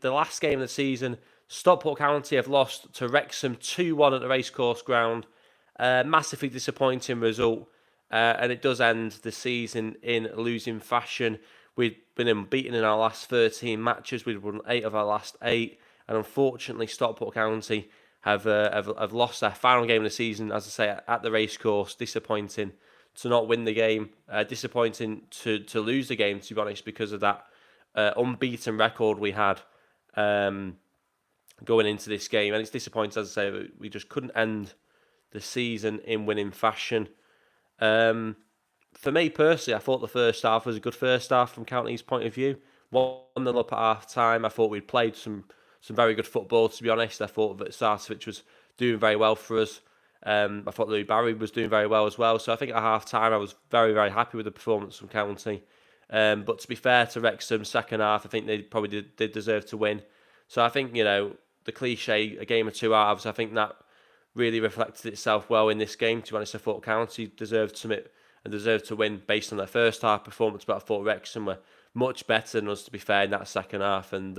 the last game of the season. Stockport County have lost to Wrexham 2-1 at the racecourse ground. Massively disappointing result. And it does end the season in losing fashion. We've been unbeaten in our last 13 matches. We've won 8 of our last 8. And unfortunately, Stockport County have lost their final game of the season, as I say, at the racecourse. Disappointing to not win the game. Disappointing to lose the game, to be honest, because of that unbeaten record we had going into this game. And it's disappointing, as I say, we just couldn't end the season in winning fashion. For me personally, I thought the first half was a good first half from County's point of view. 1-0 up at half time. I thought we'd played some very good football, to be honest. I thought that Sarcevic was doing very well for us. I thought Louis Barry was doing very well as well. So I think at half time I was very, very happy with the performance from County. But to be fair to Wrexham, second half, I think they probably did deserve to win. So I think, the cliche, a game of two halves, I think that really reflected itself well in this game. To be honest, I thought County deserved to win based on their first half performance, but I thought Wrexham were much better than us, to be fair, in that second half, and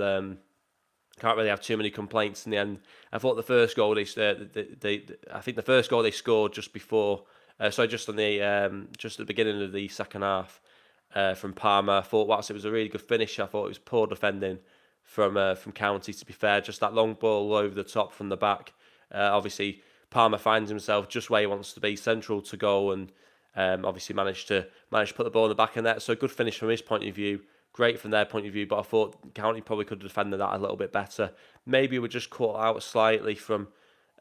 can't really have too many complaints in the end. I thought the first goal I think the first goal they scored just before, just at the beginning of the second half, from Palmer. I thought whilst it was a really good finish, I thought it was poor defending from County. To be fair, just that long ball over the top from the back. Obviously, Palmer finds himself just where he wants to be, central to goal, and obviously managed to put the ball in the back of the net. So a good finish from his point of view. Great from their point of view, but I thought County probably could have defended that a little bit better. Maybe we're just caught out slightly from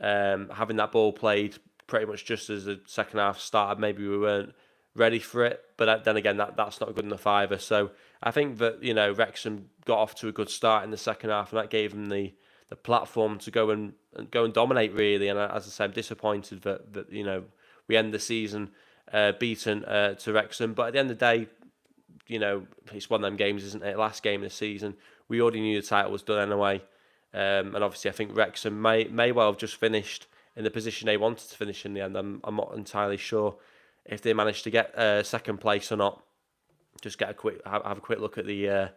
having that ball played pretty much just as the second half started. Maybe we weren't ready for it, but then again, that's not good enough either. So I think that Wrexham got off to a good start in the second half, and that gave them the platform to go and dominate really. And as I said, I'm disappointed that we end the season beaten to Wrexham, but at the end of the day, it's one of them games, isn't it? Last game of the season, we already knew the title was done anyway, and obviously I think Wrexham may well have just finished in the position they wanted to finish in the end. I'm not entirely sure if they managed to get second place or not. Just have a quick look at the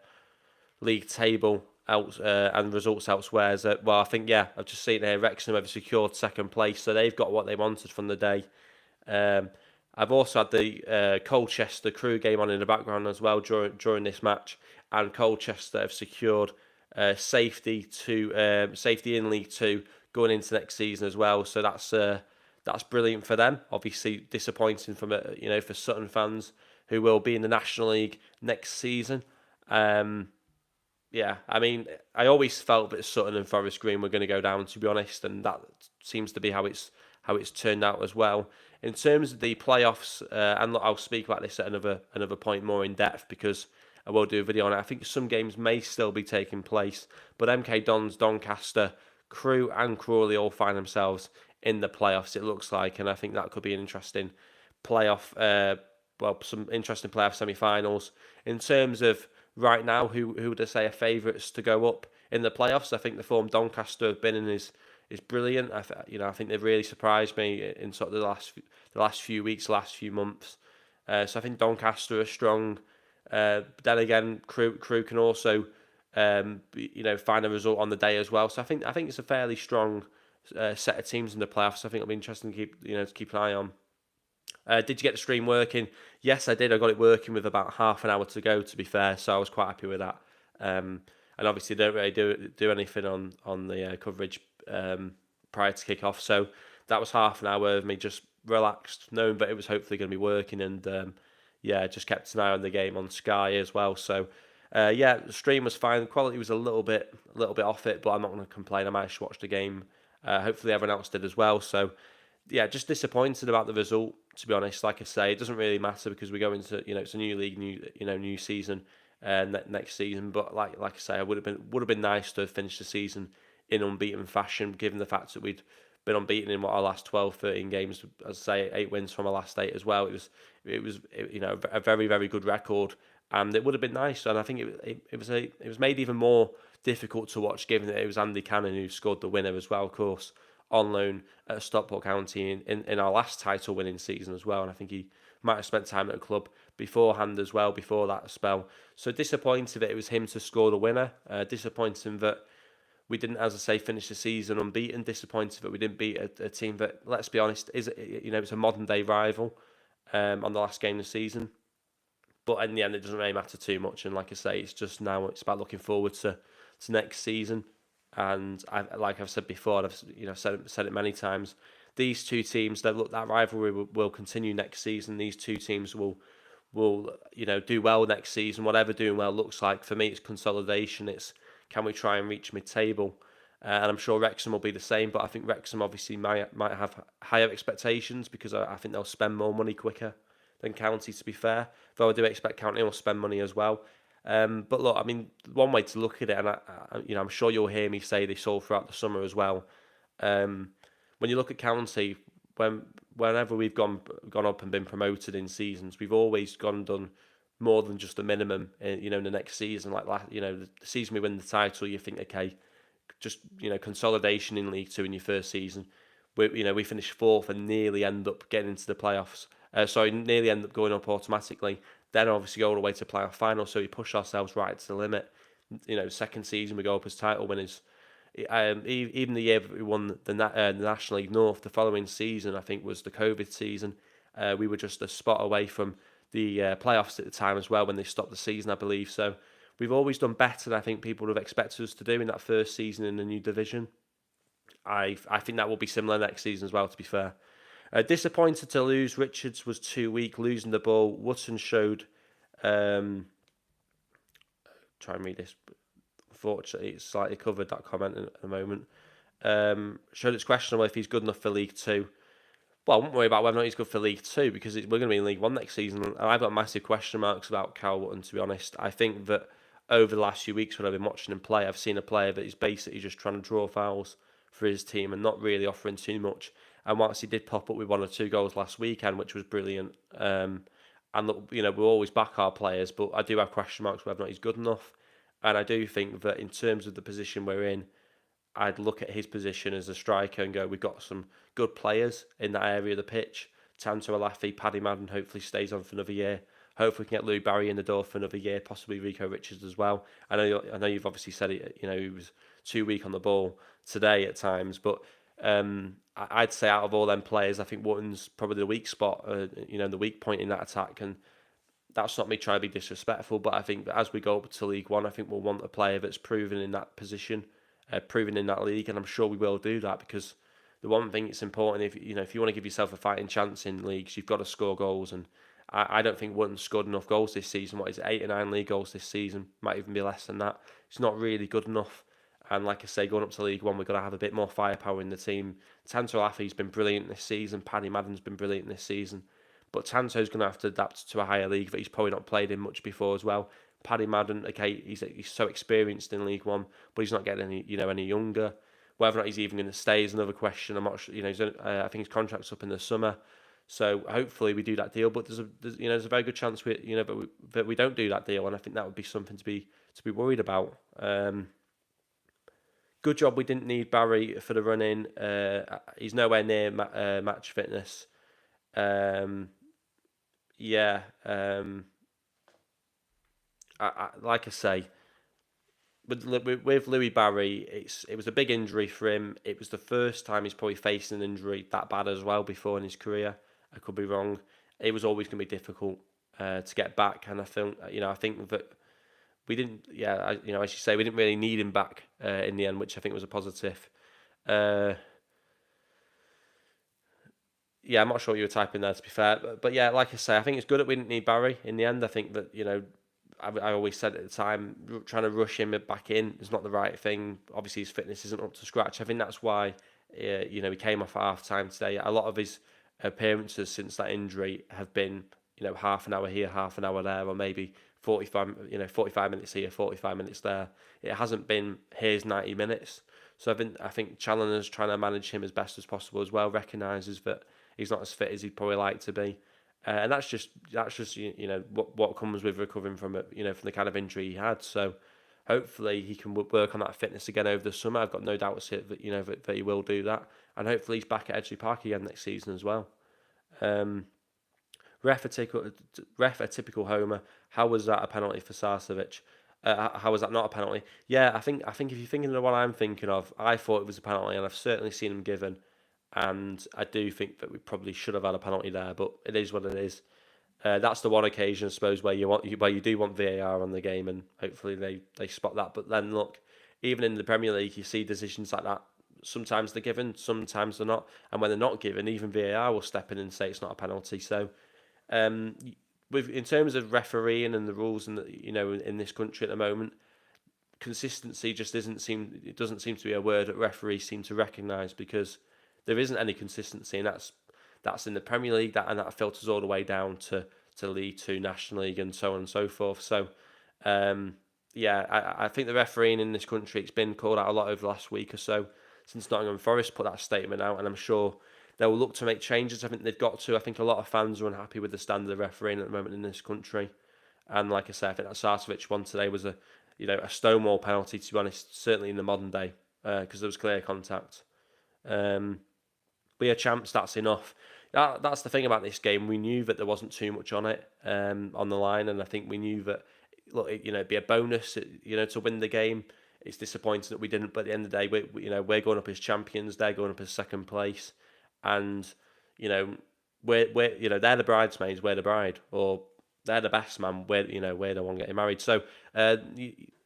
league table and results elsewhere. I think I've just seen here Wrexham have secured second place, so they've got what they wanted from the day. I've also had the Colchester Crew game on in the background as well during this match, and Colchester have secured safety in League Two going into next season as well. So that's brilliant for them. Obviously disappointing for Sutton fans who will be in the National League next season. I mean, I always felt that Sutton and Forest Green were going to go down, to be honest, and that seems to be how it's turned out as well. In terms of the playoffs, and I'll speak about this at another point more in depth because I will do a video on it. I think some games may still be taking place, but MK Dons, Doncaster, Crewe and Crawley all find themselves in the playoffs, it looks like, and I think that could be an interesting playoff, some interesting playoff semi-finals. In terms of right now, who would I say are favourites to go up in the playoffs? I think the form Doncaster have been in is brilliant. I think they've really surprised me in sort of the last few weeks, last few months. So I think Doncaster are strong. But then again, Crewe can also find a result on the day as well. So I think it's a fairly strong set of teams in the playoffs. I think it'll be interesting to keep an eye on. Did you get the stream working? Yes, I did. I got it working with about half an hour to go, to be fair. So I was quite happy with that. And obviously, don't really do anything on the coverage prior to kick off. So that was half an hour of me just relaxed, knowing that it was hopefully going to be working, and just kept an eye on the game on Sky as well. So the stream was fine. The quality was a little bit off it, but I'm not going to complain. I managed to watch the game. Hopefully everyone else did as well. So just disappointed about the result, to be honest. Like I say, it doesn't really matter because we go into it's a new league, new season next season. But like I say, it would have been nice to have finished the season in unbeaten fashion, given the fact that we'd been unbeaten in our last 12, 13 games. As I say, 8 wins from our last 8 as well. It was a very, very good record, and it would have been nice. And I think it was made even more difficult to watch, given that it was Andy Cannon who scored the winner as well, of course, on loan at Stockport County in our last title winning season as well. And I think he might have spent time at the club beforehand as well, before that spell. So disappointed that it was him to score the winner. Disappointing that we didn't, as I say, finish the season unbeaten. Disappointed that we didn't beat a team that, let's be honest, it's a modern day rival on the last game of the season. But in the end, it doesn't really matter too much. And like I say, it's just now it's about looking forward to next season. And like I've said before, I've said it many times. These two teams, that rivalry will continue next season. These two teams will do well next season. Whatever doing well looks like, for me, it's consolidation. It's, can we try and reach mid-table? And I'm sure Wrexham will be the same. But I think Wrexham obviously might have higher expectations, because I think they'll spend more money quicker than County, to be fair. Though I do expect County will spend money as well. But look, I mean, one way to look at it, and I'm sure you'll hear me say this all throughout the summer as well. When you look at County, whenever we've gone up and been promoted in seasons, we've always done more than just the minimum. In the next season, the season we win the title, you think, okay, just consolidation in League Two in your first season. We finished fourth and nearly end up getting into the playoffs. Nearly end up going up automatically. Then obviously go all the way to playoff final. So we push ourselves right to the limit. Second season we go up as title winners. Even the year that we won the National League North, the following season I think was the COVID season. We were just a spot away from the playoffs at the time as well, when they stopped the season, I believe. So we've always done better than I think people would have expected us to do in that first season in the new division. I think that will be similar next season as well, to be fair. Disappointed to lose. Richards was too weak, losing the ball. Wootton showed... try and read this. Unfortunately, it's slightly covered, that comment, at the moment. Showed it's questionable if he's good enough for League Two. Well, I wouldn't worry about whether or not he's good for League Two, because we're going to be in League One next season. And I've got massive question marks about Cal Wootton, to be honest. I think that over the last few weeks when I've been watching him play, I've seen a player that is basically just trying to draw fouls for his team and not really offering too much. And whilst he did pop up with 1 or 2 goals last weekend, which was brilliant, and look, we always back our players, but I do have question marks whether or not he's good enough. And I do think that in terms of the position we're in, I'd look at his position as a striker and go, we've got some good players in that area of the pitch. Tanto Alafi, Paddy Madden hopefully stays on for another year. Hopefully we can get Louis Barry in the door for another year, possibly Rico Richards as well. I know you've obviously said it, he was too weak on the ball today at times, but I'd say out of all them players, I think Wootton's probably the weak spot, the weak point in that attack. And that's not me trying to be disrespectful, but I think that as we go up to League One, I think we'll want a player that's proven in that position, proven in that league, and I'm sure we will do that, because the one thing it's important, if you want to give yourself a fighting chance in leagues, you've got to score goals. And I don't think Wootton scored enough goals this season. What is it, 8 or 9 league goals this season? Might even be less than that. It's not really good enough. And like I say, going up to League One, we've got to have a bit more firepower in the team. Tanto Alafi's been brilliant this season. Paddy Madden's been brilliant this season. But Tanto's going to have to adapt to a higher league that he's probably not played in much before as well. Paddy Madden, okay, he's so experienced in League One, but he's not getting any younger. Whether or not he's even going to stay is another question. I'm not sure. I think his contract's up in the summer, so hopefully we do that deal. But there's a very good chance that we don't do that deal, and I think that would be something to be worried about. Good job we didn't need Barry for the run in. He's nowhere near match fitness. Like I say, with Louis Barry, it was a big injury for him. It was the first time he's probably faced an injury that bad as well before in his career. I could be wrong. It was always going to be difficult to get back, and I think that we didn't. As you say, we didn't really need him back in the end, which I think was a positive. I'm not sure what you were typing there, to be fair. But yeah, like I say, I think it's good that we didn't need Barry in the end. I think that, I always said at the time, trying to rush him back in is not the right thing. Obviously, his fitness isn't up to scratch. I think that's why, he came off at half-time today. A lot of his appearances since that injury have been, half an hour here, half an hour there, or maybe 45 minutes here, 45 minutes there. It hasn't been, here's 90 minutes. So I think Challoner's trying to manage him as best as possible as well, recognises that he's not as fit as he'd probably like to be. And that's just what comes with recovering from it, from the kind of injury he had. So hopefully he can work on that fitness again over the summer. I've got no doubts that that he will do that, and hopefully he's back at Edgeley Park again next season as well. Ref a typical homer. How was that a penalty for Sarcevic? How was that not a penalty? Yeah, I think if you're thinking of the one I'm thinking of, I thought it was a penalty, and I've certainly seen them given, and I do think that we probably should have had a penalty there, but it is what it is. That's the one occasion, I suppose, where you do want VAR on the game, and hopefully they spot that. But then look, even in the Premier League, you see decisions like that. Sometimes they're given, sometimes they're not, and when they're not given, even VAR will step in and say it's not a penalty. So, um, with in terms of refereeing and the rules, and in this country at the moment, consistency just isn't seem it doesn't seem to be a word that referees seem to recognise, because there isn't any consistency, and that's in the Premier League, that filters all the way down to League Two, National League, and so on and so forth. So, um, yeah, I think the refereeing in this country, it's been called out a lot over the last week or so since Nottingham Forest put that statement out, and I'm sure they will look to make changes. I think they've got to. I think a lot of fans are unhappy with the standard of refereeing at the moment in this country, and like I said, I think that Sarcevic one today was a stonewall penalty, to be honest, certainly in the modern day, because there was clear contact. Um, but yeah, champs, that's enough. That's the thing about this game. We knew that there wasn't too much on it, on the line, and I think we knew that, look, it'd be a bonus, to win the game. It's disappointing that we didn't, but at the end of the day, we're going up as champions. They're going up as second place, and you know, they're the bridesmaids, we're the bride, or they're the best man, we're the one getting married. So,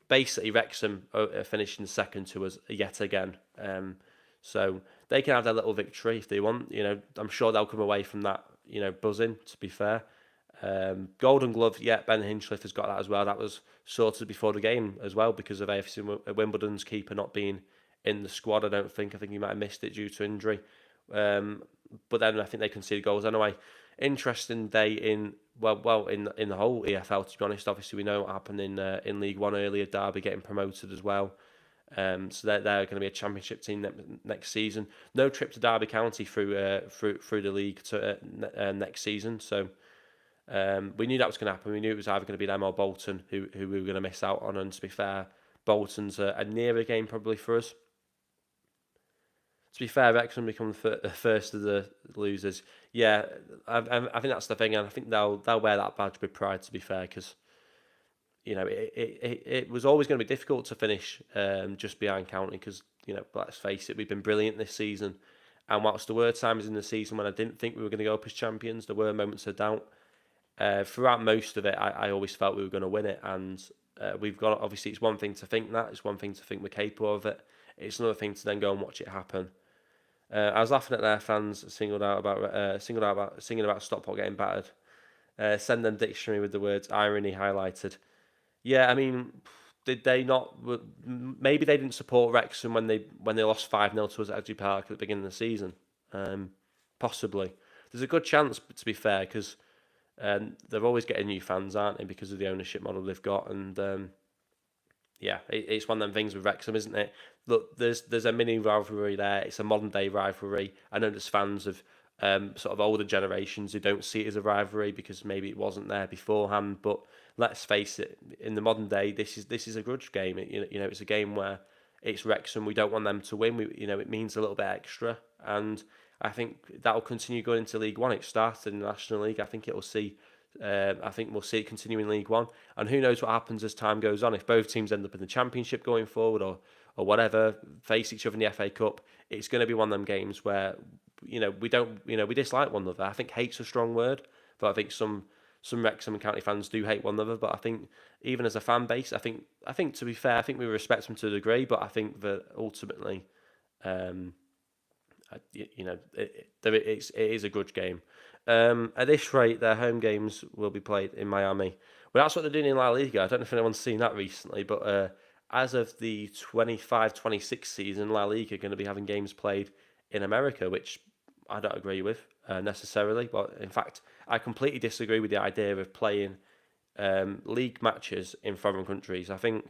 basically, Wrexham are finishing second to us yet again. So they can have their little victory if they want. I'm sure they'll come away from that, buzzing, to be fair. Golden Glove, yeah, Ben Hinchliffe has got that as well. That was sorted before the game as well, because of AFC Wimbledon's keeper not being in the squad. I think he might have missed it due to injury. But then I think they conceded goals anyway. Interesting day in the whole EFL, to be honest. Obviously, we know what happened in League One earlier. Derby getting promoted as well. So they're going to be a championship team next season. No trip to Derby County through the league to next season. So we knew that was going to happen. We knew it was either going to be them or Bolton who we were going to miss out on. And to be fair, Bolton's a nearer game probably for us. To be fair, Wrexham become the first of the losers. Yeah, I think that's the thing, and I think they'll wear that badge with pride. To be fair, because it was always going to be difficult to finish just behind County, because let's face it, we've been brilliant this season, and whilst there were times in the season when I didn't think we were going to go up as champions, there were moments of doubt. Throughout most of it, I always felt we were going to win it, and we've got, obviously, it's one thing to think that, it's one thing to think we're capable of it, it's another thing to then go and watch it happen. I was laughing at their fans singing about Stockport getting battered. Send them dictionary with the words irony highlighted. Yeah, I mean, did they not? Maybe they didn't support Wrexham when they lost 5-0 to us at Edgley Park at the beginning of the season. Possibly. There's a good chance, to be fair, because they're always getting new fans, aren't they? Because of the ownership model they've got, and yeah, it's one of them things with Wrexham, isn't it? Look, there's a mini rivalry there. It's a modern day rivalry. I know there's fans of sort of older generations who don't see it as a rivalry because maybe it wasn't there beforehand. But let's face it, in the modern day, this is a grudge game. It's a game where it's Wrexham. We don't want them to win. It means a little bit extra, and I think that'll continue going into League One. It started in the National League. I think we'll see it continue in League One, and who knows what happens as time goes on. If both teams end up in the Championship going forward, or whatever, face each other in the FA Cup, it's going to be one of them games where we dislike one another. I think hate's a strong word, but I think some Wrexham and County fans do hate one another. But I think even as a fan base, I think to be fair, I think we respect them to a degree, but I think that ultimately, it is a grudge game. At this rate, their home games will be played in Miami. Well, that's what they're doing in La Liga. I don't know if anyone's seen that recently, but as of the 25-26 season, La Liga are going to be having games played in America, which I don't agree with necessarily. But in fact, I completely disagree with the idea of playing league matches in foreign countries. I think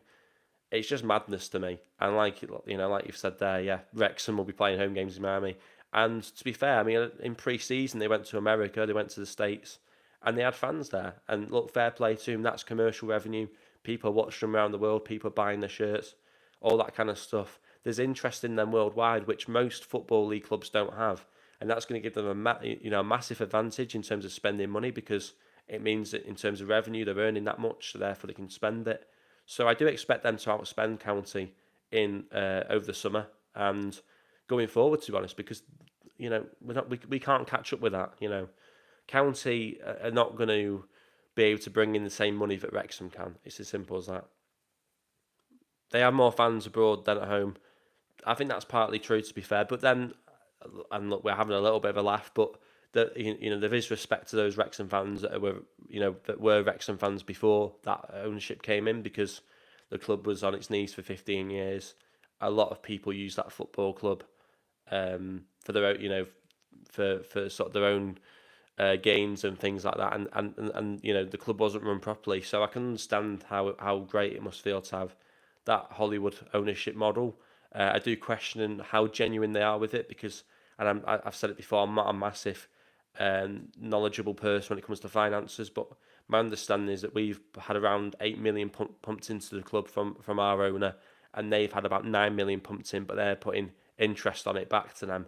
it's just madness to me. And like you've said there, yeah, Wrexham will be playing home games in Miami. And to be fair, I mean, in pre-season, they went to America, they went to the States, and they had fans there. And look, fair play to them, that's commercial revenue. People watch them around the world, people buying their shirts, all that kind of stuff. There's interest in them worldwide, which most football league clubs don't have. and that's going to give them a massive advantage in terms of spending money, because it means that in terms of revenue they're earning that much, so therefore they can spend it. So I do expect them to outspend County in over the summer and going forward, to be honest, because we can't catch up with that. County are not going to be able to bring in the same money that Wrexham can. It's as simple as that. They have more fans abroad than at home. I think that's partly true, to be fair. But then, and look, we're having a little bit of a laugh, but there is respect to those Wrexham fans that were Wrexham fans before that ownership came in, because the club was on its knees for 15 years. A lot of people use that football club for their own, for sort of their own gains and things like that, and the club wasn't run properly. So I can understand how great it must feel to have that Hollywood ownership model. I do question how genuine they are with it, because, and I've said it before, I'm not a massive knowledgeable person when it comes to finances, but my understanding is that we've had around 8 million pumped into the club from our owner, and they've had about 9 million pumped in, but they're putting interest on it back to them,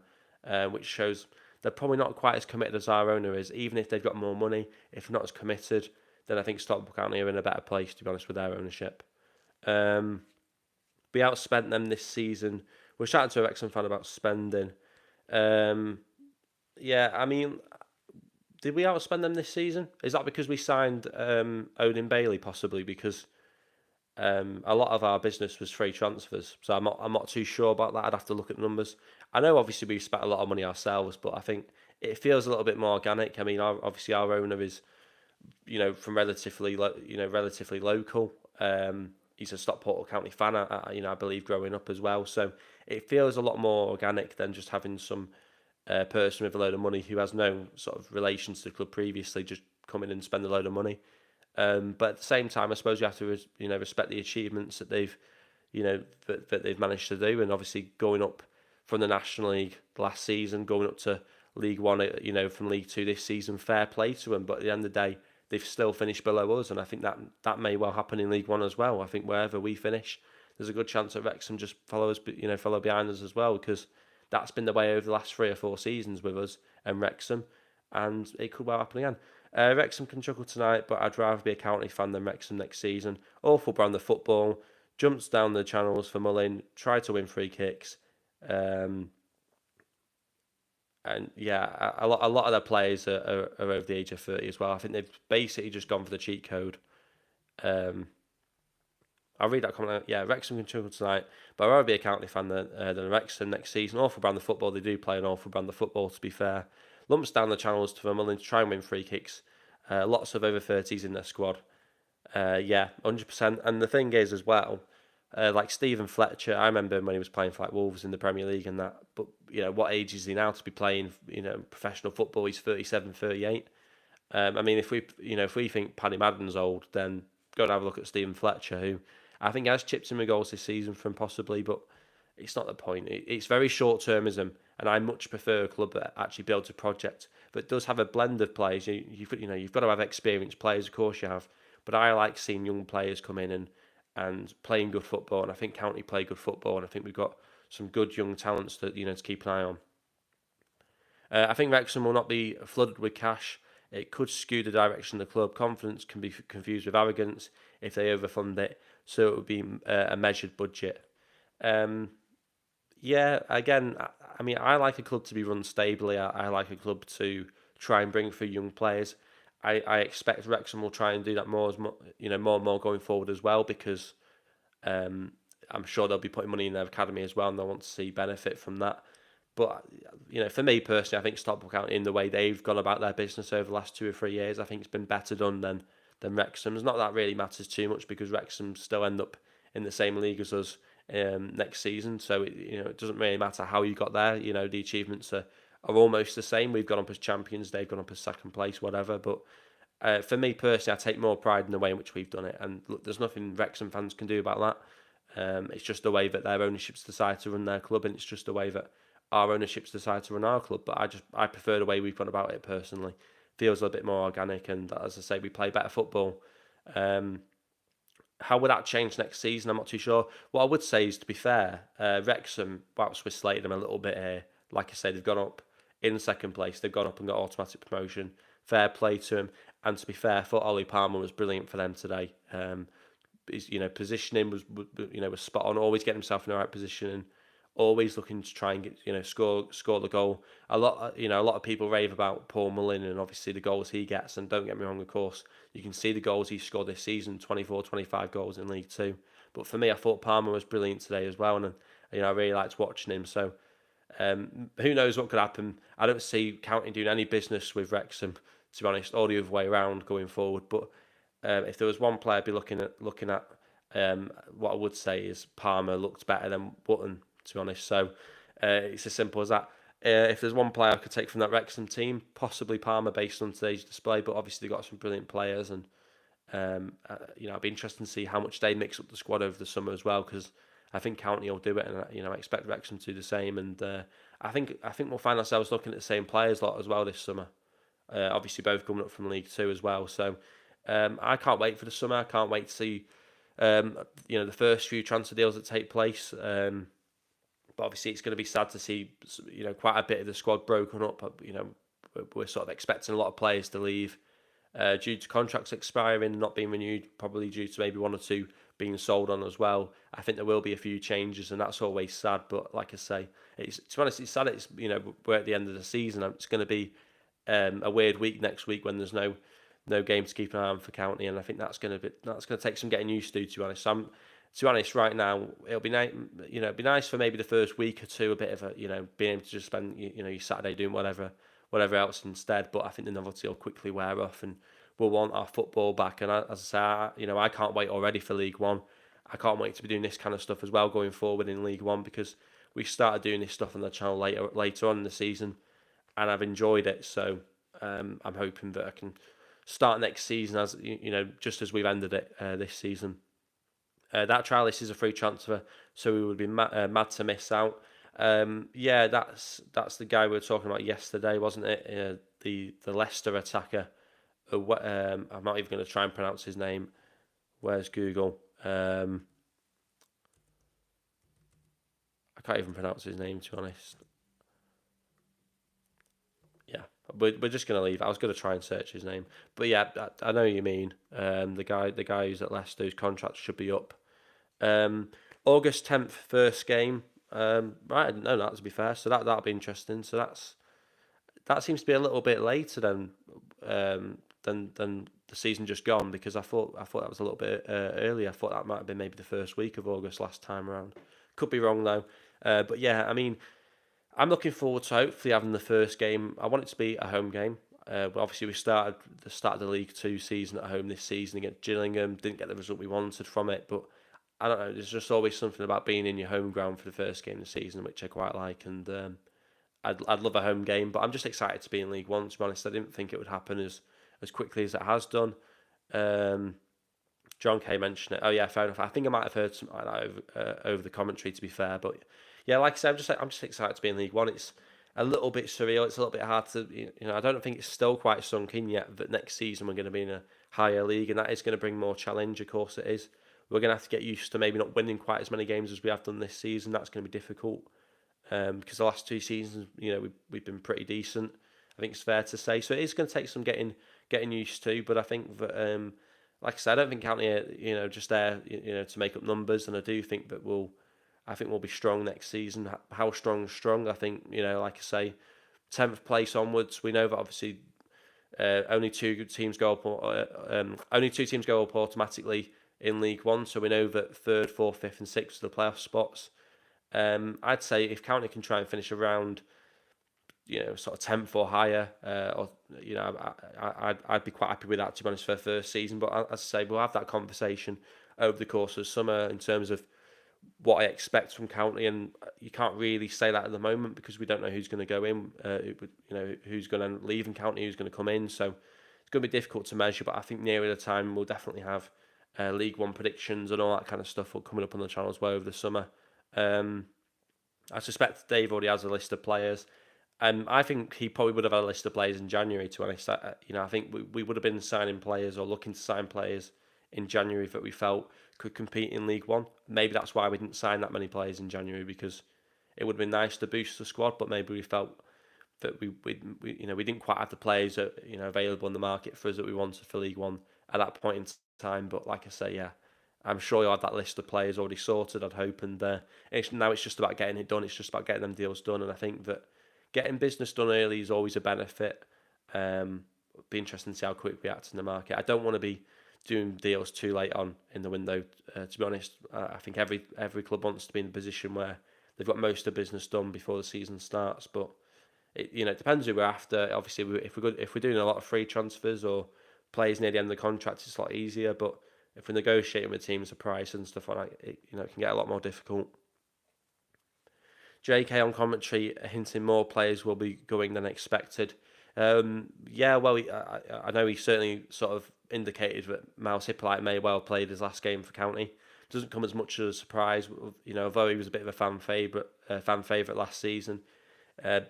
which shows they're probably not quite as committed as our owner is. Even if they've got more money, if not as committed, then I think Stockport County are in a better place, to be honest, with their ownership. We outspent them this season. We're chatting to a Wrexham fan about spending. Yeah, I mean, did we outspend them this season? Is that because we signed Odin Bailey, possibly? Because a lot of our business was free transfers, so I'm not too sure about that. I'd have to look at the numbers. I know obviously we've spent a lot of money ourselves, but I think it feels a little bit more organic. I mean, obviously our owner is, from relatively local. He's a Stockport County fan, I believe, growing up as well. So it feels a lot more organic than just having some person with a load of money who has no sort of relations to the club previously just come in and spend a load of money. But at the same time, I suppose you have to respect the achievements that they've that they've managed to do, and obviously going up from the National League last season, going up to League One, from League Two this season, fair play to them. But at the end of the day, they've still finished below us, and I think that may well happen in League One as well. I think wherever we finish, there's a good chance that Wrexham just follow behind us as well, because that's been the way over the last 3 or 4 seasons with us and Wrexham, and it could well happen again. Wrexham can struggle tonight, but I'd rather be a County fan than Wrexham next season. Awful brand of football, jumps down the channels for Mullin, try to win free kicks. And yeah, a lot of their players are over the age of 30 as well. I think they've basically just gone for the cheat code. I'll read that comment out. Yeah, Wrexham can struggle tonight, but I'd rather be a County fan than Wrexham next season. Awful brand of football. They do play an awful brand of football, to be fair. Lumps down the channels to Vermeulen to try and win free kicks. Lots of over 30s in their squad. Yeah, 100%. And the thing is as well, like Stephen Fletcher, I remember when he was playing for like Wolves in the Premier League and that, but what age is he now to be playing professional football? He's 37, 38. I mean, if we think Paddy Madden's old, then go and have a look at Stephen Fletcher, who I think has chipped in with goals this season from possibly, but it's not the point. It's very short-termism, and I much prefer a club that actually builds a project that does have a blend of players. You've got to have experienced players, of course you have, but I like seeing young players come in and playing good football, and I think County play good football, and I think we've got some good young talents to keep an eye on. I think Wrexham will not be flooded with cash. It could skew the direction of the club. Confidence can be confused with arrogance if they overfund it, so it would be a measured budget. Yeah, again, I mean, I like a club to be run stably. I like a club to try and bring through young players. I expect Wrexham will try and do that more and more going forward as well, because I'm sure they'll be putting money in their academy as well, and they'll want to see benefit from that. But for me personally, I think Stockport County, in the way they've gone about their business over the last 2 or 3 years, I think it's been better done than Wrexham's. Not that really matters too much, because Wrexham still end up in the same league as us next season. So it doesn't really matter how you got there. The achievements are almost the same. We've gone up as champions, they've gone up as second place, whatever. But for me personally, I take more pride in the way in which we've done it. And look, there's nothing Wrexham fans can do about that. It's just the way that their ownerships decide to run their club, and it's just the way that our ownerships decide to run our club. But I prefer the way we've gone about it personally. Feels a little bit more organic, and as I say, we play better football. How would that change next season? I'm not too sure. What I would say is, to be fair, Wrexham, whilst we slated them a little bit here, like I say, they've gone up in second place. They've gone up and got automatic promotion. Fair play to him. And to be fair, I thought Ollie Palmer was brilliant for them today. His positioning was spot on. Always getting himself in the right position and always looking to try and get score the goal. A lot of people rave about Paul Mullin and obviously the goals he gets. And don't get me wrong, of course, you can see the goals he scored this season, 24, 25 goals in League Two. But for me, I thought Palmer was brilliant today as well, and I really liked watching him. So who knows what could happen? I don't see County doing any business with Wrexham, to be honest, or the other way around going forward. But if there was one player I'd be looking at, what I would say is Palmer looked better than Button, to be honest. So it's as simple as that. If there's one player I could take from that Wrexham team, possibly Palmer based on today's display, but obviously they've got some brilliant players, and I'd be interested to see how much they mix up the squad over the summer as well, because I think County will do it, and I expect Wrexham to do the same, and I think we'll find ourselves looking at the same players lot as well this summer. Obviously, both coming up from League Two as well, so I can't wait for the summer. I can't wait to see the first few transfer deals that take place. But obviously, it's going to be sad to see quite a bit of the squad broken up. We're sort of expecting a lot of players to leave due to contracts expiring, not being renewed, probably due to maybe one or two being sold on as well. I think there will be a few changes, and that's always sad. But like I say, to be honest, it's sad. We're at the end of the season. It's going to be a weird week next week when there's no game to keep an eye on for County, and I think that's going to take some getting used to be honest. To be honest, right now it'll be nice. It'd be nice for maybe the first week or two, a bit of being able to just spend your Saturday doing whatever else instead. But I think the novelty will quickly wear off, and we'll want our football back. And as I say, I can't wait already for League One. I can't wait to be doing this kind of stuff as well going forward in League One, because we started doing this stuff on the channel later on in the season, and I've enjoyed it. So I'm hoping that I can start next season as just as we've ended it this season. That trial list is a free transfer, so we would be mad to miss out. That's the guy we were talking about yesterday, wasn't it? The Leicester attacker. I'm not even going to try and pronounce his name. Where's Google? I can't even pronounce his name, to be honest. Yeah, we're just going to leave. I was going to try and search his name, but yeah, I know what you mean. The guy who's at Leicester, whose contract should be up. August 10th, first game. Right, I didn't know that, to be fair. So that'll be interesting. So that seems to be a little bit later than the season just gone, because I thought that was a little bit earlier. I thought that might have been maybe the first week of August last time around. Could be wrong though. But yeah, I mean, I'm looking forward to hopefully having the first game. I want it to be a home game. But obviously we started the League Two season at home this season against Gillingham. Didn't get the result we wanted from it, but I don't know. There's just always something about being in your home ground for the first game of the season, which I quite like, and I'd love a home game. But I'm just excited to be in League One. To be honest, I didn't think it would happen as quickly as it has done. John Kay mentioned it. Oh yeah, fair enough. I think I might have heard something like that over the commentary, to be fair. But yeah, like I said, I'm just excited to be in League One. It's a little bit surreal. It's a little bit hard to I don't think it's still quite sunk in yet that next season we're going to be in a higher league, and that is going to bring more challenge. Of course, it is. We're going to have to get used to maybe not winning quite as many games as we have done this season. That's going to be difficult because the last two seasons, we've been pretty decent. I think it's fair to say. So it is going to take some getting used to. But I think that, like I said, I don't think County are, just there, to make up numbers. And I do think that we'll be strong next season. How strong? I think, like I say, 10th place onwards. We know that obviously only two teams go up automatically in League One, so we know that 3rd, 4th, 5th and 6th are the playoff spots. I'd say if County can try and finish around, sort of 10th or higher, I'd be quite happy with that, to be honest, for the first season. But as I say, we'll have that conversation over the course of summer in terms of what I expect from County, and you can't really say that at the moment because we don't know who's going to go in, who's going to leave in County, who's going to come in. So it's going to be difficult to measure, but I think nearer the time we'll definitely have League One predictions and all that kind of stuff coming up on the channel as well over the summer. I suspect Dave already has a list of players. I think he probably would have had a list of players in January, to be honest. I think we would have been signing players or looking to sign players in January that we felt could compete in League One. Maybe that's why we didn't sign that many players in January, because it would have been nice to boost the squad, but maybe we felt that we didn't quite have the players that, available in the market for us that we wanted for League One at that point in time. But like I say, yeah, I'm sure you had that list of players already sorted, I'd hope, and now it's just about getting it done. It's just about getting them deals done, and I think that getting business done early is always a benefit. It'd be interesting to see how quick we act in the market. I don't want to be doing deals too late on in the window. To be honest, I think every club wants to be in a position where they've got most of the business done before the season starts, but it depends who we're after. Obviously, if we're doing a lot of free transfers or players near the end of the contract, it's a lot easier. But if we're negotiating with teams for price and stuff like that, it can get a lot more difficult. JK on commentary hinting more players will be going than expected. Yeah, well, I know he certainly sort of indicated that Mouse Hippolyte may well played his last game for County. Doesn't come as much as a surprise, although he was a bit of a fan favourite last season.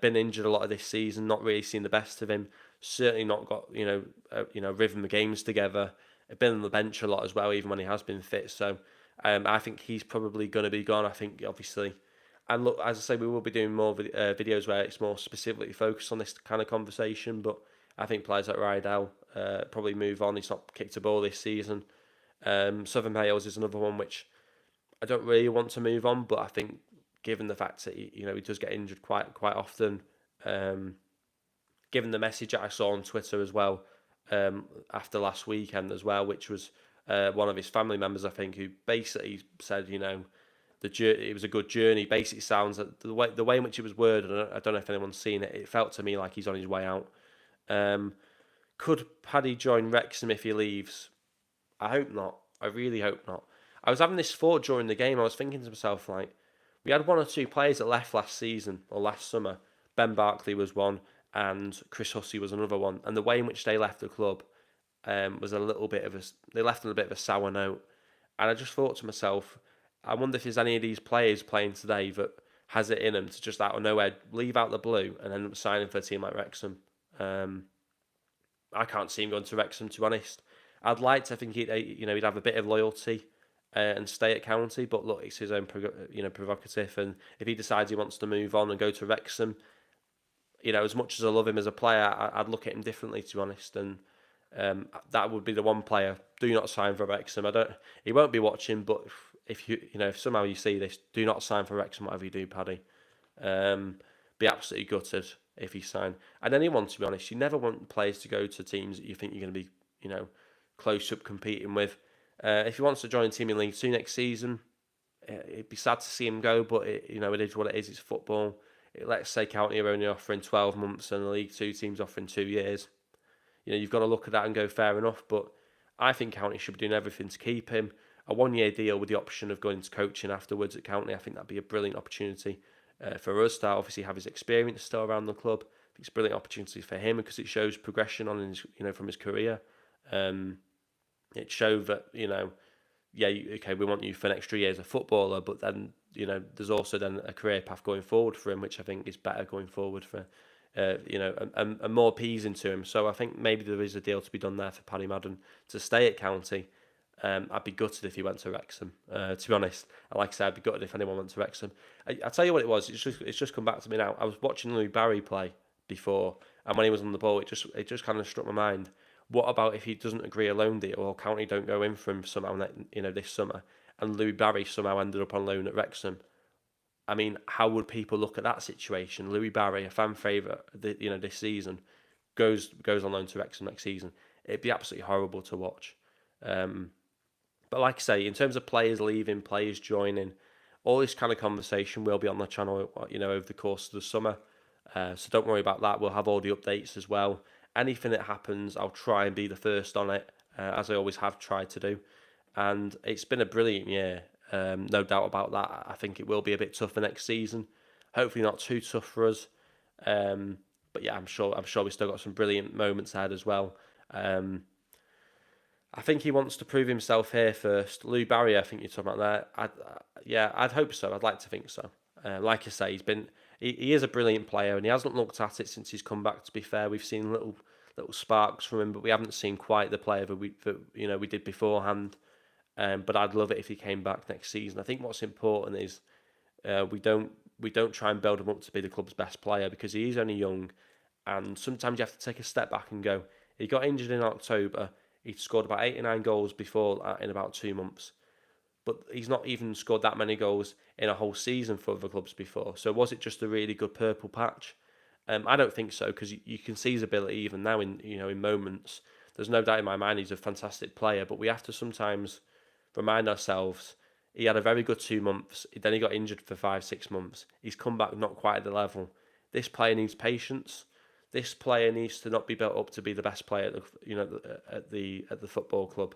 Been injured a lot of this season, not really seen the best of him. Certainly not got rhythm of games together. Been on the bench a lot as well, even when he has been fit. So I think he's probably going to be gone. I think obviously, and look, as I say, we will be doing more videos where it's more specifically focused on this kind of conversation. But I think players like Rydell probably move on. He's not kicked a ball this season. Southern Wales is another one which I don't really want to move on, but I think given the fact that he does get injured quite often, given the message that I saw on Twitter as well after last weekend as well, which was one of his family members, I think, who basically said, it was a good journey. Basically, sounds like the way in which it was worded. I don't know if anyone's seen it. It felt to me like he's on his way out. Could Paddy join Wrexham if he leaves? I hope not. I really hope not. I was having this thought during the game. I was thinking to myself, like, we had one or two players that left last season or last summer. Ben Barkley was one, and Chris Hussey was another one. And the way in which they left the club was they left on a bit of a sour note. And I just thought to myself, I wonder if there's any of these players playing today that has it in them to just out of nowhere leave out the blue and end up signing for a team like Wrexham. I can't see him going to Wrexham, to be honest. I'd like to think he'd have a bit of loyalty and stay at County, but look, it's his own prerogative, and if he decides he wants to move on and go to Wrexham, as much as I love him as a player, I'd look at him differently, to be honest, and that would be the one player. Do not sign for Wrexham. He won't be watching, but if somehow you see this, do not sign for Wrexham, whatever you do, Paddy. Be absolutely gutted if he signed. And anyone, to be honest, you never want players to go to teams that you think you're going to be, close up competing with. If he wants to join a team in League Two next season, it'd be sad to see him go, but it is what it is. It's football. Let's say County are only offering 12 months and the League Two team's offering 2 years. You've got to look at that and go fair enough. But I think County should be doing everything to keep him. A 1-year deal with the option of going to coaching afterwards at County, I think that'd be a brilliant opportunity for us to obviously have his experience still around the club. I think it's a brilliant opportunity for him because it shows progression on his, from his career. It showed that, okay, we want you for an extra year as a footballer, but then, there's also then a career path going forward for him, which I think is better going forward for, and more appeasing to him. So I think maybe there is a deal to be done there for Paddy Madden to stay at County. I'd be gutted if he went to Wrexham, to be honest. And like I said, I'd be gutted if anyone went to Wrexham. I tell you what it was, it's just come back to me now. I was watching Louis Barry play before, and when he was on the ball, it just kind of struck my mind. What about if he doesn't agree a loan deal, or County don't go in for him somehow, this summer, and Louis Barry somehow ended up on loan at Wrexham? I mean, how would people look at that situation? Louis Barry, a fan favourite, this season, goes on loan to Wrexham next season. It'd be absolutely horrible to watch. But like I say, in terms of players leaving, players joining, all this kind of conversation will be on the channel, over the course of the summer. So don't worry about that. We'll have all the updates as well. Anything that happens, I'll try and be the first on it, as I always have tried to do. And it's been a brilliant year, no doubt about that. I think it will be a bit tougher next season. Hopefully not too tough for us. But yeah, I'm sure we've still got some brilliant moments ahead as well. I think he wants to prove himself here first. Lou Barry, I think you're talking about there. I'd hope so. I'd like to think so. Like I say, he is a brilliant player, and he hasn't looked at it since he's come back. To be fair, we've seen little sparks from him, but we haven't seen quite the player that we did beforehand. But I'd love it if he came back next season. I think what's important is we don't we don't try and build him up to be the club's best player because he is only young, and sometimes you have to take a step back and go. He got injured in October. He'd scored about 89 goals before that in about 2 months, but he's not even scored that many goals in a whole season for other clubs before. So was it just a really good purple patch? I don't think so, because you can see his ability even now in moments. There's no doubt in my mind he's a fantastic player, but we have to sometimes remind ourselves he had a very good 2 months. Then he got injured for 5-6 months. He's come back not quite at the level. This player needs patience. This player needs to not be built up to be the best player at the football club.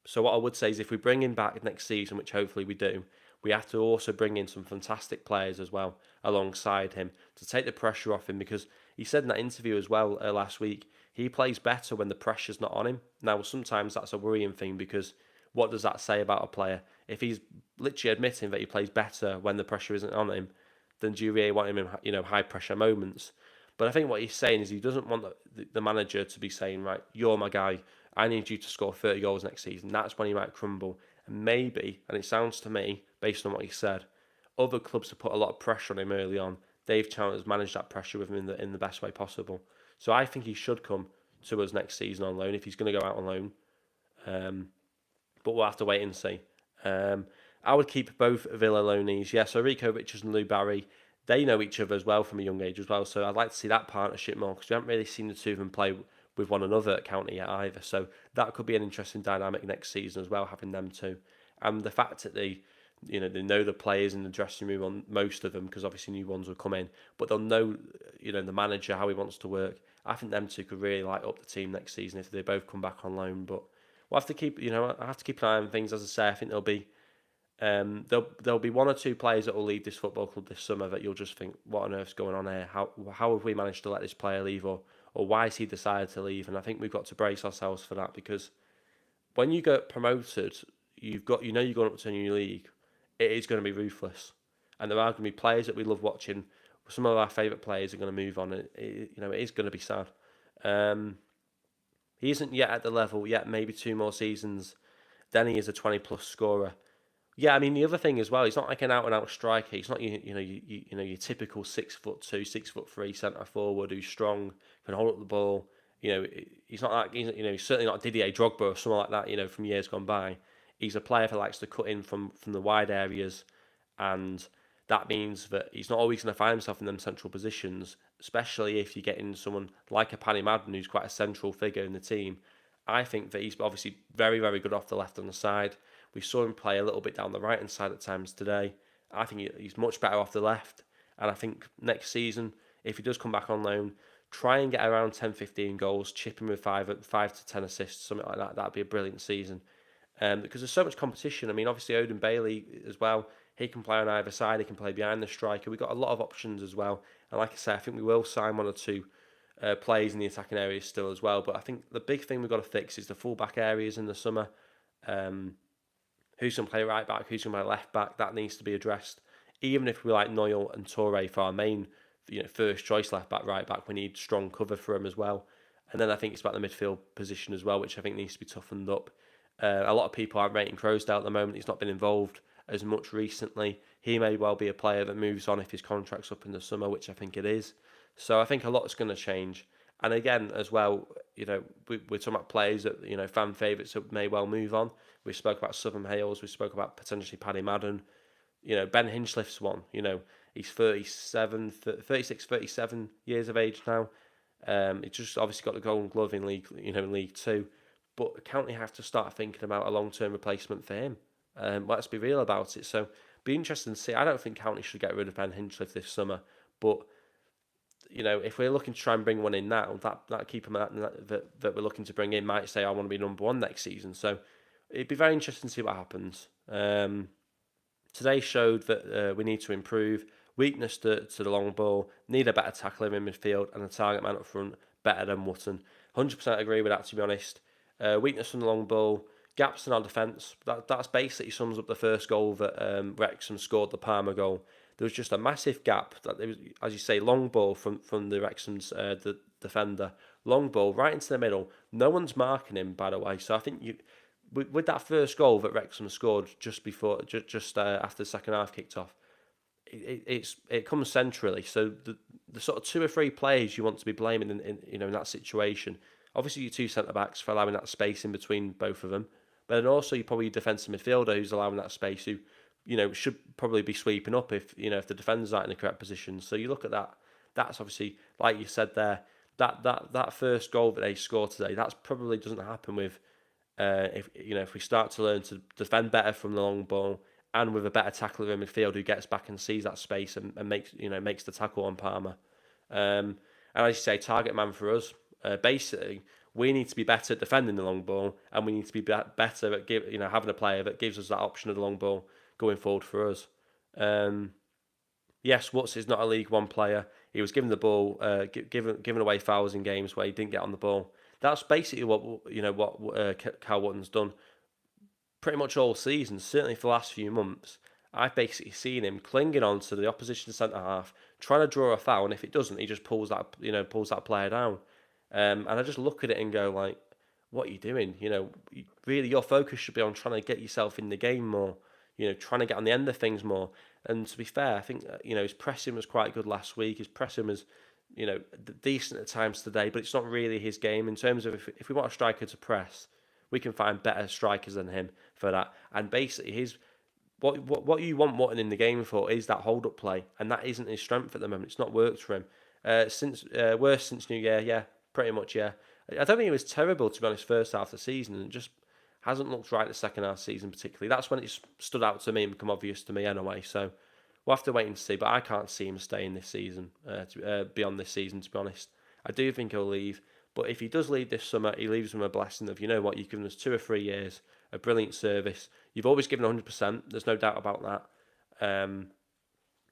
So what I would say is if we bring him back next season, which hopefully we do, we have to also bring in some fantastic players as well alongside him to take the pressure off him, because he said in that interview as well last week, he plays better when the pressure's not on him. Now, sometimes that's a worrying thing, because what does that say about a player? If he's literally admitting that he plays better when the pressure isn't on him, then do you really want him in high pressure moments? But I think what he's saying is he doesn't want the manager to be saying, right, you're my guy, I need you to score 30 goals next season. That's when he might crumble. And maybe, and it sounds to me, based on what he said, other clubs have put a lot of pressure on him early on. Dave Chalmers has managed that pressure with him in the best way possible. So I think he should come to us next season on loan if he's going to go out on loan. But we'll have to wait and see. I would keep both Villa loanees. Yeah, so Rico Richards and Lou Barry, they know each other as well from a young age as well. So I'd like to see that partnership more, because we haven't really seen the two of them play with one another at County yet either. So that could be an interesting dynamic next season as well, having them two. And the fact that they know the players in the dressing room, on most of them, because obviously new ones will come in, but they'll know, the manager, how he wants to work. I think them two could really light up the team next season if they both come back on loan. But we'll have to keep, I have to keep an eye on things. As I say, I think there'll be one or two players that will leave this football club this summer that you'll just think, what on earth's going on here? How have we managed to let this player leave, or why has he decided to leave? And I think we've got to brace ourselves for that, because when you get promoted, you're going up to a new league. It is going to be ruthless, and there are going to be players that we love watching. Some of our favourite players are going to move on. It is going to be sad. He isn't yet at the level yet. Maybe 2 more seasons, then he is a 20+ scorer. Yeah, I mean the other thing as well, he's not like an out and out striker. He's not your typical 6'2", 6'3" centre forward who's strong, can hold up the ball. He's not like he's certainly not Didier Drogba or someone like that. From years gone by. He's a player that likes to cut in from the wide areas, and that means that he's not always going to find himself in them central positions, especially if you're getting someone like a Paddy Madden, who's quite a central figure in the team. I think that he's obviously very, very good off the left-hand side. We saw him play a little bit down the right-hand side at times today. I think he's much better off the left, and I think next season, if he does come back on loan, try and get around 10-15 goals, chip him with 5 to 10 assists, something like that. That'd be a brilliant season. Because there's so much competition. I mean, obviously Odin Bailey as well. He can play on either side. He can play behind the striker. We've got a lot of options as well. And like I say, I think we will sign one or two players in the attacking areas still as well. But I think the big thing we've got to fix is the full-back areas in the summer. Who's going to play right back? Who's going to play left back? That needs to be addressed. Even if we like Noyle and Toure for our main, first choice left back, right back, we need strong cover for him as well. And then I think it's about the midfield position as well, which I think needs to be toughened up. A lot of people aren't rating Crowsdale at the moment. He's not been involved as much recently. He may well be a player that moves on if his contract's up in the summer, which I think it is. So I think a lot's going to change. And again, as well, we're talking about players that, fan favourites that may well move on. We spoke about Southern Hales. We spoke about potentially Paddy Madden. Ben Hinchliffe's one. He's 36, 37 years of age now. He's just obviously got the Golden Glove in League Two. But County have to start thinking about a long-term replacement for him. Let's be real about it. So, be interesting to see. I don't think County should get rid of Ben Hinchcliffe this summer. But, if we're looking to try and bring one in now, that keeper that we're looking to bring in might say, I want to be number one next season. So, it'd be very interesting to see what happens. Today showed that we need to improve. Weakness to the long ball. Need a better tackler in midfield. And a target man up front better than Wootton. 100% agree with that, to be honest. Weakness from the long ball, gaps in our defence. That's basically sums up the first goal that Wrexham scored, the Palmer goal. There was just a massive gap. That there was, as you say, long ball from the Wrexham's the defender, long ball right into the middle. No one's marking him, by the way. So I think with that first goal that Wrexham scored just after the second half kicked off, it comes centrally. So the sort of two or three players you want to be blaming in that situation. Obviously, your two centre backs for allowing that space in between both of them, but then also you probably your defensive midfielder who's allowing that space, who should probably be sweeping up if the defenders aren't in the correct position. So you look at that. That's obviously, like you said there, that first goal that they scored today. That's probably doesn't happen with if we start to learn to defend better from the long ball, and with a better tackler in midfield who gets back and sees that space and makes the tackle on Palmer. And as you say, target man for us. Basically, we need to be better at defending the long ball, and we need to be better at having a player that gives us that option of the long ball going forward for us. Yes, Watts is not a League One player. He was given the ball, given away fouls in games where he didn't get on the ball. That's basically what Cal Wotton's done pretty much all season, certainly for the last few months. I've basically seen him clinging on to the opposition centre half, trying to draw a foul, and if it doesn't, he just pulls that player down. And I just look at it and go like, what are you doing? Really your focus should be on trying to get yourself in the game more, trying to get on the end of things more. And to be fair, I think his pressing was quite good last week. His pressing was decent at times today, but it's not really his game. In terms of if we want a striker to press, we can find better strikers than him for that. And basically, what you want Wotton in the game for is that hold up play, and that isn't his strength at the moment. It's not worked for him worse since New Year. Yeah, pretty much. Yeah, I don't think it was terrible, to be honest, first half of the season, and just hasn't looked right the second half of the season particularly. That's when it's stood out to me and become obvious to me anyway. So we'll have to wait and see. But I can't see him staying this season, beyond this season, to be honest. I do think he'll leave. But if he does leave this summer, he leaves with a blessing of, you've given us 2 or 3 years, a brilliant service. You've always given 100%. There's no doubt about that.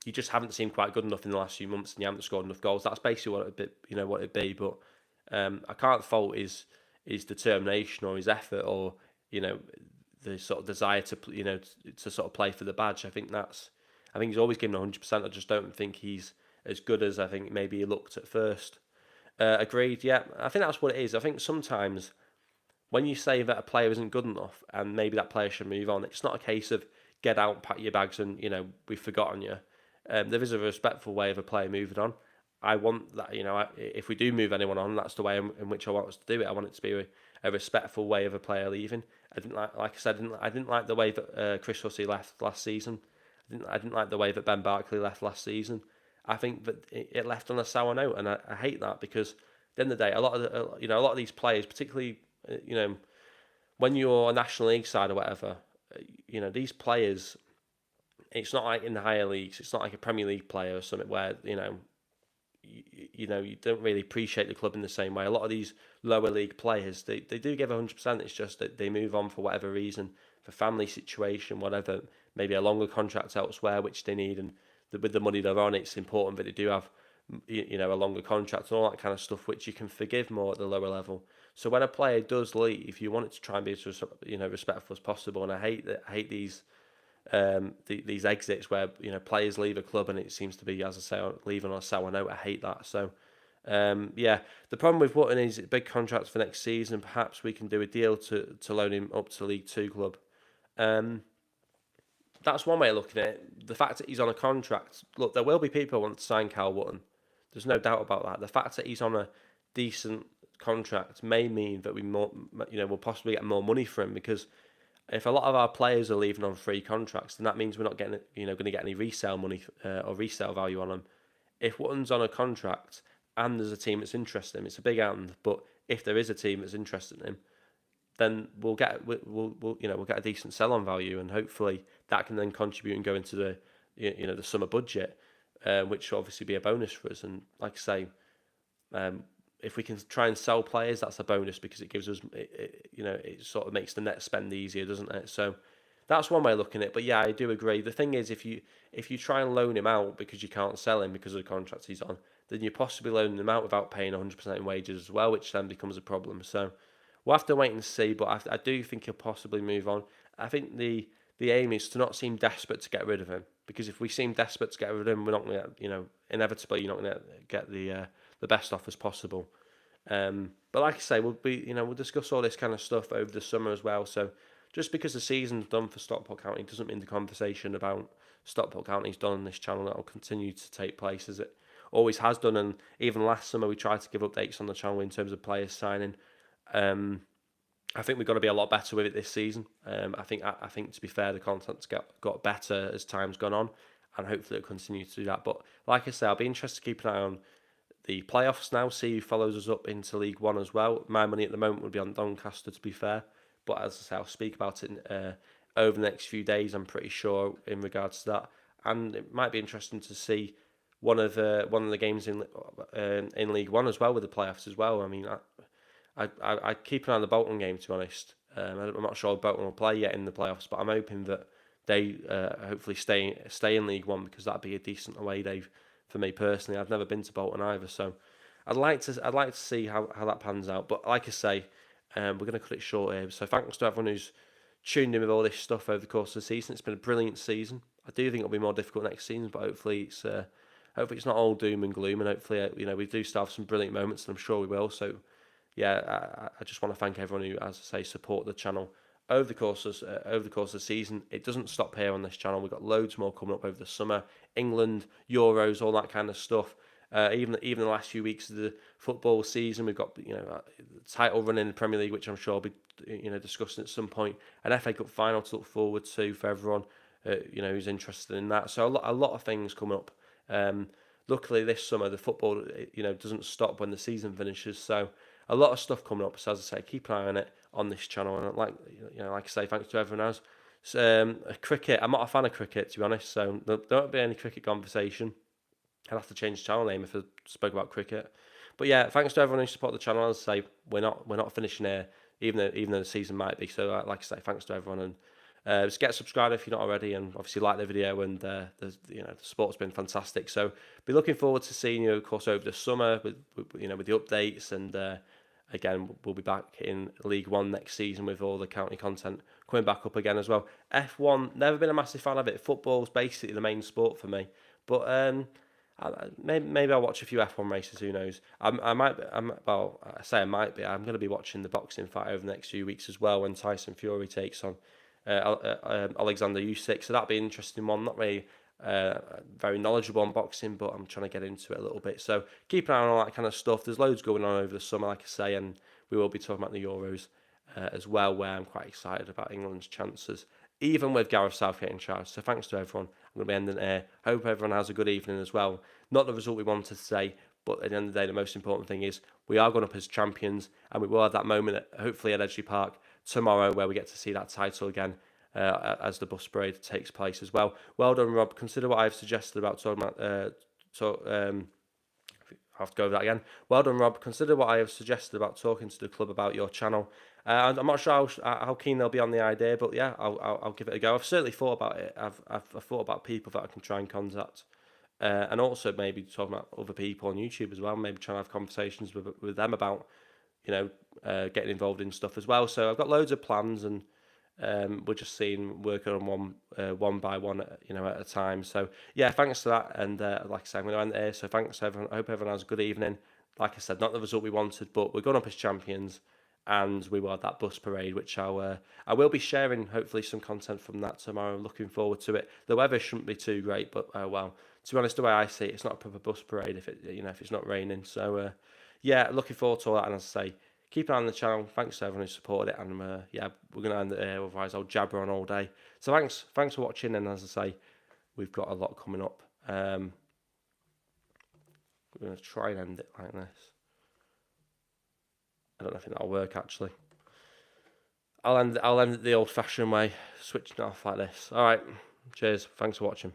You just haven't seemed quite good enough in the last few months, and you haven't scored enough goals. That's basically what it'd be. But I can't fault his determination or his effort or the sort of desire to sort of play for the badge. I think he's always given 100%. I just don't think he's as good as I think maybe he looked at first. Agreed. Yeah, I think that's what it is. I think sometimes when you say that a player isn't good enough and maybe that player should move on, it's not a case of get out, pack your bags, and we've forgotten you. There is a respectful way of a player moving on. I want that. If we do move anyone on, that's the way in which I want us to do it. I want it to be a respectful way of a player leaving. I didn't like I said, I didn't like the way that Chris Hussey left last season. I didn't like the way that Ben Barkley left last season. I think that it left on a sour note, and I hate that, because at the end of the day, a lot of these players, particularly when you're a National League side or whatever, these players, it's not like in the higher leagues. It's not like a Premier League player or something where you don't really appreciate the club in the same way. A lot of these lower league players, they do give 100%. It's just that they move on for whatever reason, for family situation, whatever, maybe a longer contract elsewhere, which they need, and with the money they're on, it's important that they do have a longer contract and all that kind of stuff, which you can forgive more at the lower level. So when a player does leave, you want it to try and be as respectful as possible. And I hate these exits where players leave a club and it seems to be, as I say, leaving on a sour note. I hate that. So the problem with Wotton is big contracts for next season. Perhaps we can do a deal to loan him up to League Two club. That's one way of looking at it. The fact that he's on a contract, look, there will be people who want to sign Cal Wotton. There's no doubt about that. The fact that he's on a decent contract may mean that we'll possibly get more money for him, because if a lot of our players are leaving on free contracts, then that means we're not getting going to get any resale money or resale value on them. If Wotton's on a contract and there's a team that's interested in him, it's a big and. But if there is a team that's interested in him, then we'll get a decent sell-on value, and hopefully that can then contribute and go into the summer budget, which will obviously be a bonus for us. And like I say, if we can try and sell players, that's a bonus, because it gives us, it sort of makes the net spend easier, doesn't it? So that's one way of looking at it. But yeah, I do agree. The thing is, if you try and loan him out because you can't sell him because of the contract he's on, then you're possibly loaning him out without paying 100% in wages as well, which then becomes a problem. So we'll have to wait and see. But I do think he'll possibly move on. I think the aim is to not seem desperate to get rid of him, because if we seem desperate to get rid of him, we're not going to, inevitably, you're not going to get the best offers possible. But like I say, we'll discuss all this kind of stuff over the summer as well. So just because the season's done for Stockport County doesn't mean the conversation about Stockport County's done on this channel. That will continue to take place as it always has done. And even last summer, we tried to give updates on the channel in terms of players signing. I think we've got to be a lot better with it this season. I think to be fair, the content's got better as time's gone on, and hopefully it'll continue to do that. But like I say, I'll be interested to keep an eye on the playoffs now, see who follows us up into League One as well. My money at the moment would be on Doncaster, to be fair. But as I say, I'll speak about it over the next few days, I'm pretty sure, in regards to that. And it might be interesting to see one of the games in League One as well, with the playoffs as well. I mean, I keep an eye on the Bolton game, to be honest. I'm not sure Bolton will play yet in the playoffs, but I'm hoping that they hopefully stay in League One, because that'd be a decent away day for me personally. I've never been to Bolton either, so I'd like to see how that pans out. But like I say, we're going to cut it short here. So thanks to everyone who's tuned in with all this stuff over the course of the season. It's been a brilliant season. I do think it'll be more difficult next season, but hopefully it's not all doom and gloom, and hopefully we do still have some brilliant moments, and I'm sure we will. So yeah, I just want to thank everyone who, as I say, support the channel over the course of the season. It doesn't stop here on this channel. We've got loads more coming up over the summer. England, Euros, all that kind of stuff. Even the last few weeks of the football season, we've got the title run in the Premier League, which I'm sure I'll be discussing at some point. An FA Cup final to look forward to for everyone who's interested in that. So a lot of things coming up. Luckily this summer the football doesn't stop when the season finishes. So a lot of stuff coming up. So as I say, keep an eye on it on this channel. And like I say, thanks to everyone else. Cricket. I'm not a fan of cricket, to be honest. So there won't be any cricket conversation. I'd have to change the channel name if I spoke about cricket. But yeah, thanks to everyone who supported the channel. As I say, we're not finishing here, even though the season might be. So like I say, thanks to everyone, and just get subscribed if you're not already, and obviously like the video. And the support's been fantastic. So be looking forward to seeing you, of course, over the summer with the updates. And again, we'll be back in League One next season with all the county content coming back up again as well. F1, never been a massive fan of it. Football's basically the main sport for me, but maybe I'll watch a few F1 races. Who knows? I might be. I'm going to be watching the boxing fight over the next few weeks as well, when Tyson Fury takes on Alexander Usyk. So that'll be an interesting one. Not really very knowledgeable on boxing, but I'm trying to get into it a little bit. So keep an eye on all that kind of stuff. There's loads going on over the summer, like I say, and we will be talking about the Euros as well, where I'm quite excited about England's chances, even with Gareth Southgate in charge. So thanks to everyone. I'm going to be ending here. Hope everyone has a good evening as well. Not the result we wanted today, but at the end of the day, the most important thing is we are going up as champions, and we will have that moment, hopefully at Edgeley Park tomorrow, where we get to see that title again as the bus parade takes place as well. Well done, Rob. Consider what I've suggested about talking about... I have to go over that again. Well done, Rob. Consider what I have suggested about talking to the club about your channel. I'm not sure how keen they'll be on the idea, but yeah, I'll give it a go. I've certainly thought about it. I've thought about people that I can try and contact, and also maybe talking about other people on YouTube as well. Maybe trying to have conversations with them about getting involved in stuff as well. So I've got loads of plans, and we're just working on one by one, at a time. So yeah, thanks for that. And like I said, I'm going to end there. So thanks everyone. I hope everyone has a good evening. Like I said, not the result we wanted, but we're going up as champions, and we will have that bus parade, which I will be sharing hopefully some content from that tomorrow. I'm looking forward to it. The weather shouldn't be too great, but well, to be honest, the way I see it, it's not a proper bus parade if it's not raining. So yeah, looking forward to all that. And as I say, keep an eye on the channel. Thanks to everyone who supported it. And yeah, we're going to end it here, otherwise I'll jabber on all day. So thanks for watching. And as I say, we've got a lot coming up. We're going to try and end it like this. I don't know if that'll work, actually. I'll end it the old-fashioned way, switching it off like this. All right. Cheers. Thanks for watching.